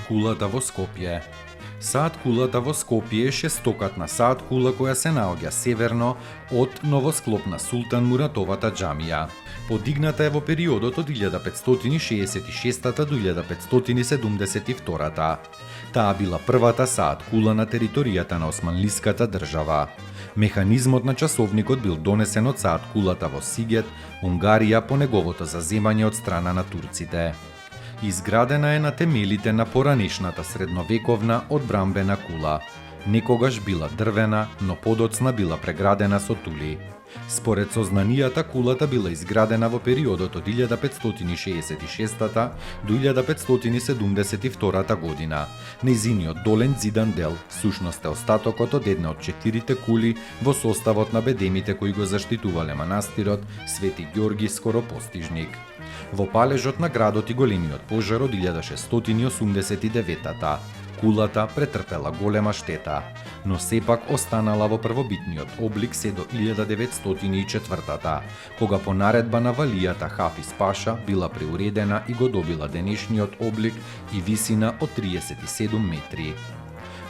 кулата во Скопје. Саат кулата во Скопје е шестокатна саат кула која се наоѓа северно од новосклопна Султан Муратовата џамија. Подигната е во периодот од 1566 до 1572. Таа била првата саат кула на територијата на Османлиската држава. Механизмот на часовникот бил донесен од саат кулата во Сигет, Унгарија по неговото заземање од страна на турците. Изградена е на темелите на поранешната средновековна одбрамбена кула. Некогаш била дрвена, но подоцна била преградена со тули. Според сознанијата, кулата била изградена во периодот од 1566 до 1572 година. Нејзиниот долен зидан дел сушност е остатокот од една од 4 кули во составот на бедемите кои го заштитувале манастирот Свети Ѓорги Скоропостижник. Во палежот на градот и големиот пожар од 1689 кулата претрпела голема штета, но сепак останала во првобитниот облик се до 1904 кога по наредба на валијата Хафиз Паша била преуредена и го добила денешниот облик и висина од 37 метри.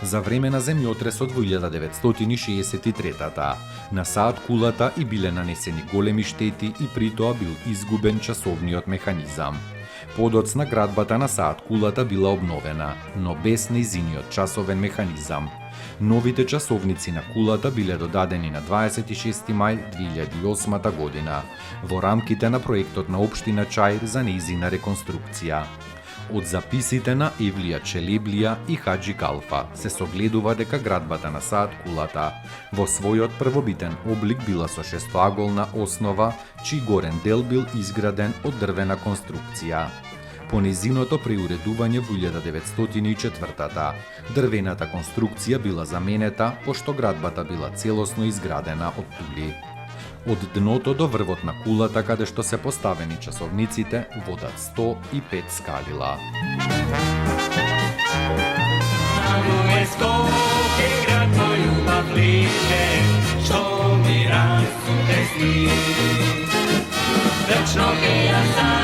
За време на земјотресот во 1963 на саат кулата и биле нанесени големи штети и при тоа бил изгубен часовниот механизам. Подоцна градбата на саат кулата била обновена, но без нејзиниот часовен механизам. Новите часовници на кулата биле додадени на 26 мај 2008 година во рамките на проектот на општина Чаир за нејзина реконструкција. Од записите на Евлија Челеблија и Хаџи Калфа се согледува дека градбата на саат кулата во својот првобитен облик била со шестоаголна основа, чиј горен дел бил изграден од дрвена конструкција. По незиното преуредување во 1904 дрвената конструкција била заменета, пошто градбата била целосно изградена од тули. Од дното до врвот на кулата, каде што се поставени часовниците, водат 105 скалила. Samo je Skopje grad moj ljubav bliže, što mi razum te sni. Večno ga ja sam